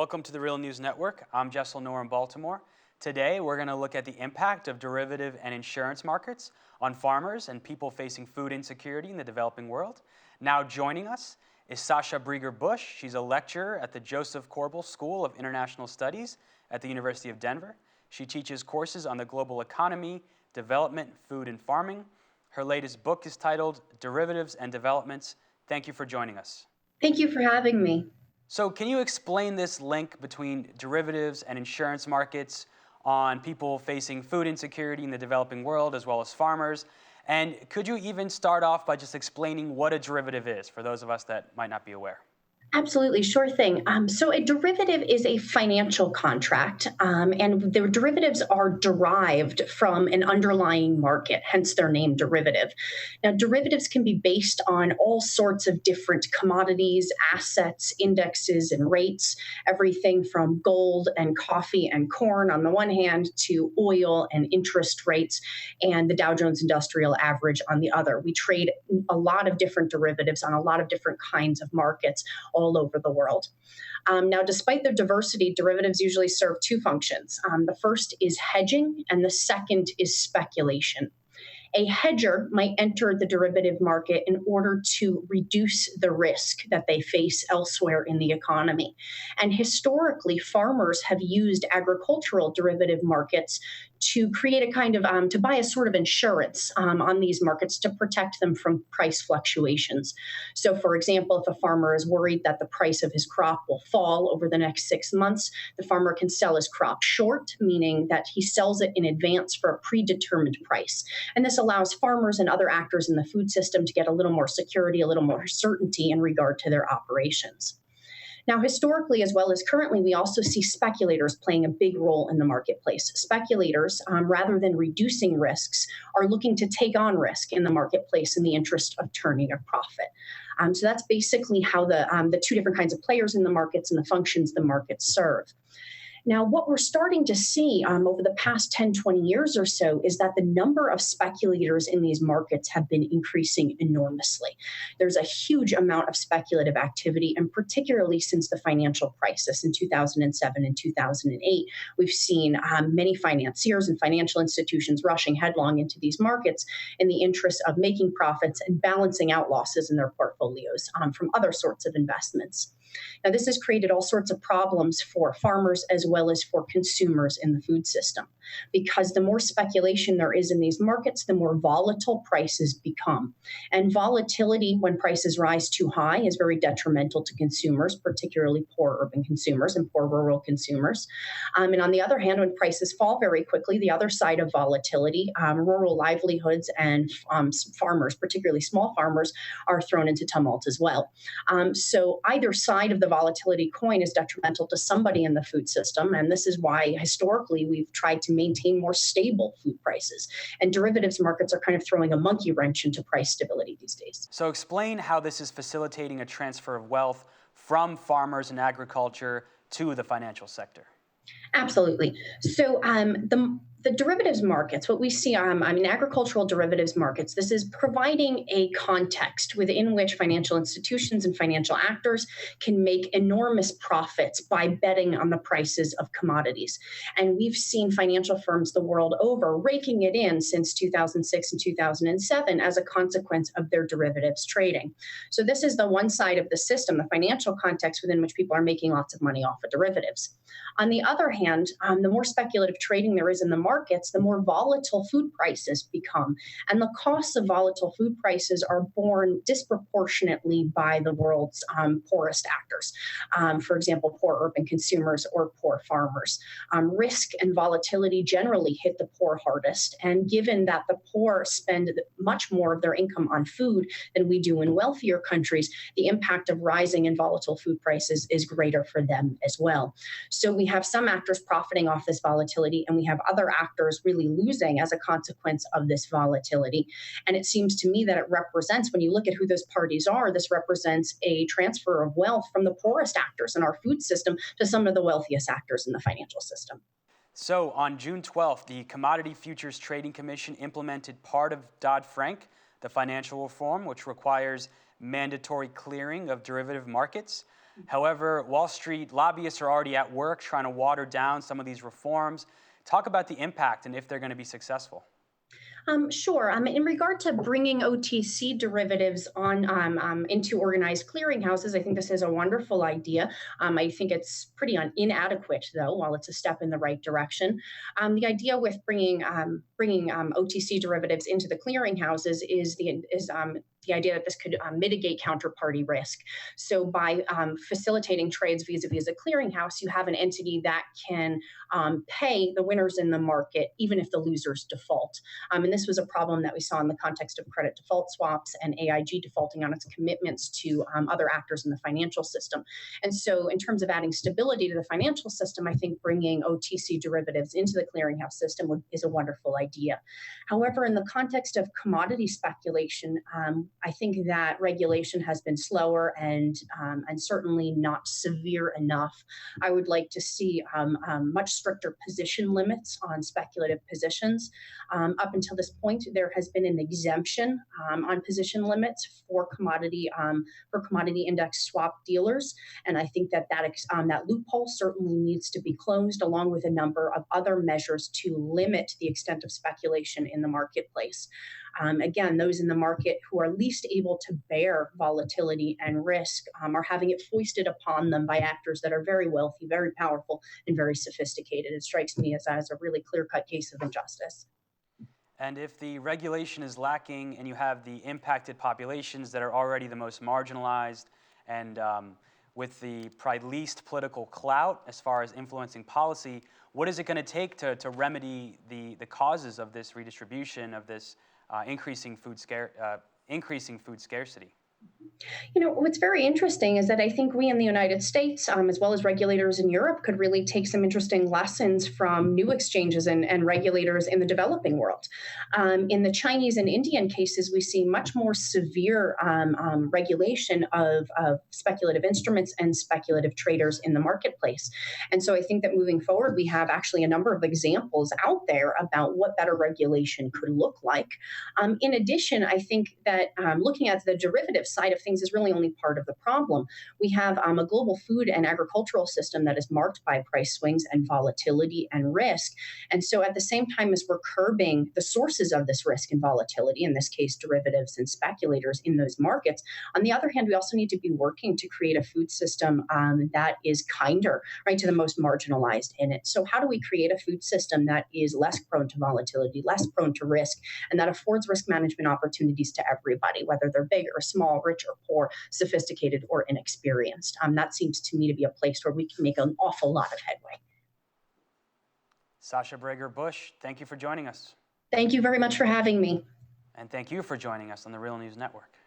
Welcome to the Real News Network. I'm Jessel Noor in Baltimore. Today, we're going to look at the impact of derivative and insurance markets on farmers and people facing food insecurity in the developing world. Now joining us is Sasha Brieger-Bush. She's a lecturer at the Joseph Corbel School of International Studies at the University of Denver. She teaches courses on the global economy, development, food, and farming. Her latest book is titled Derivatives and Developments. Thank you for joining us. Thank you for having me. So can you explain this link between derivatives and insurance markets on people facing food insecurity in the developing world as well as farmers? And could you even start off by just explaining what a derivative is for those of us that might not be aware? Absolutely, sure thing. So a derivative is a financial contract, and the derivatives are derived from an underlying market, hence their name derivative. Now, derivatives can be based on all sorts of different commodities, assets, indexes, and rates, everything from gold and coffee and corn on the one hand to oil and interest rates and the Dow Jones Industrial Average on the other. We trade a lot of different derivatives on a lot of different kinds of markets all over the world. Now, despite their diversity, derivatives usually serve two functions. The first is hedging, and the second is speculation. A hedger might enter the derivative market in order to reduce the risk that they face elsewhere in the economy. And historically, farmers have used agricultural derivative markets to create a kind of, to buy a sort of insurance on these markets to protect them from price fluctuations. So, for example, if a farmer is worried that the price of his crop will fall over the next 6 months, the farmer can sell his crop short, meaning that he sells it in advance for a predetermined price. And this allows farmers and other actors in the food system to get a little more security, a little more certainty in regard to their operations. Now, historically, as well as currently, we also see speculators playing a big role in the marketplace. Speculators, rather than reducing risks, are looking to take on risk in the marketplace in the interest of turning a profit. So that's basically how the two different kinds of players in the markets and the functions the markets serve. Now, what we're starting to see over the past 10, 20 years or so is that the number of speculators in these markets have been increasing enormously. There's a huge amount of speculative activity, and particularly since the financial crisis in 2007 and 2008, we've seen many financiers and financial institutions rushing headlong into these markets in the interest of making profits and balancing out losses in their portfolios from other sorts of investments. Now, this has created all sorts of problems for farmers as well as for consumers in the food system, because the more speculation there is in these markets, the more volatile prices become. And volatility, when prices rise too high, is very detrimental to consumers, particularly poor urban consumers and poor rural consumers. And on the other hand, when prices fall very quickly, the other side of volatility, rural livelihoods and farmers, particularly small farmers, are thrown into tumult as well. So either side of the volatility coin is detrimental to somebody in the food system. And this is why historically we've tried to maintain more stable food prices. And derivatives markets are kind of throwing a monkey wrench into price stability these days. So explain how this is facilitating a transfer of wealth from farmers and agriculture to the financial sector. Absolutely. So the derivatives markets, what we see, agricultural derivatives markets, this is providing a context within which financial institutions and financial actors can make enormous profits by betting on the prices of commodities. And we've seen financial firms the world over raking it in since 2006 and 2007 as a consequence of their derivatives trading. So this is the one side of the system, the financial context within which people are making lots of money off of derivatives. On the other hand, the more speculative trading there is in the markets, the more volatile food prices become. And the costs of volatile food prices are borne disproportionately by the world's poorest actors. For example, poor urban consumers or poor farmers. Risk and volatility generally hit the poor hardest. And given that the poor spend much more of their income on food than we do in wealthier countries, the impact of rising and volatile food prices is greater for them as well. So we have some actors profiting off this volatility, and we have other actors really losing as a consequence of this volatility. And it seems to me that it represents, when you look at who those parties are, this represents a transfer of wealth from the poorest actors in our food system to some of the wealthiest actors in the financial system. So on June 12th, the Commodity Futures Trading Commission implemented part of DoddFrank, the financial reform, which requires mandatory clearing of derivative markets. However, Wall Street lobbyists are already at work trying to water down some of these reforms. Talk about the impact and if they're going to be successful. Sure. In regard to bringing OTC derivatives on into organized clearinghouses, I think this is a wonderful idea. I think it's pretty inadequate, though, while it's a step in the right direction. The idea with bringing OTC derivatives into the clearinghouses is the idea that this could mitigate counterparty risk. So by facilitating trades vis-a-vis a clearinghouse, you have an entity that can pay the winners in the market, even if the losers default. And this was a problem that we saw in the context of credit default swaps and AIG defaulting on its commitments to other actors in the financial system. And so, in terms of adding stability to the financial system, I think bringing OTC derivatives into the clearinghouse system is a wonderful idea. However, in the context of commodity speculation, I think that regulation has been slower and certainly not severe enough. I would like to see much stricter position limits on speculative positions. Up until this point, there has been an exemption on position limits for commodity index swap dealers, and I think that loophole certainly needs to be closed, along with a number of other measures to limit the extent of speculation in the marketplace. Again, those in the market who are least able to bear volatility and risk are having it foisted upon them by actors that are very wealthy, very powerful, and very sophisticated. It strikes me as a really clear-cut case of injustice. And if the regulation is lacking and you have the impacted populations that are already the most marginalized and with the probably least political clout as far as influencing policy, what is it going to take to remedy the causes of this redistribution, of this increasing food scarcity? What's very interesting is that I think we in the United States, as well as regulators in Europe, could really take some interesting lessons from new exchanges and regulators in the developing world. In the Chinese and Indian cases, we see much more severe regulation of speculative instruments and speculative traders in the marketplace. And so I think that moving forward, we have actually a number of examples out there about what better regulation could look like. In addition, I think that looking at the derivative side of things is really only part of the problem. We have a global food and agricultural system that is marked by price swings and volatility and risk. And so, at the same time as we're curbing the sources of this risk and volatility, in this case, derivatives and speculators in those markets, on the other hand, we also need to be working to create a food system that is kinder, right, to the most marginalized in it. So, how do we create a food system that is less prone to volatility, less prone to risk, and that affords risk management opportunities to everybody, whether they're big or small, rich or poor, sophisticated or inexperienced? That seems to me to be a place where we can make an awful lot of headway. Sasha Brager Bush, thank you for joining us. Thank you very much for having me. And thank you for joining us on the Real News Network.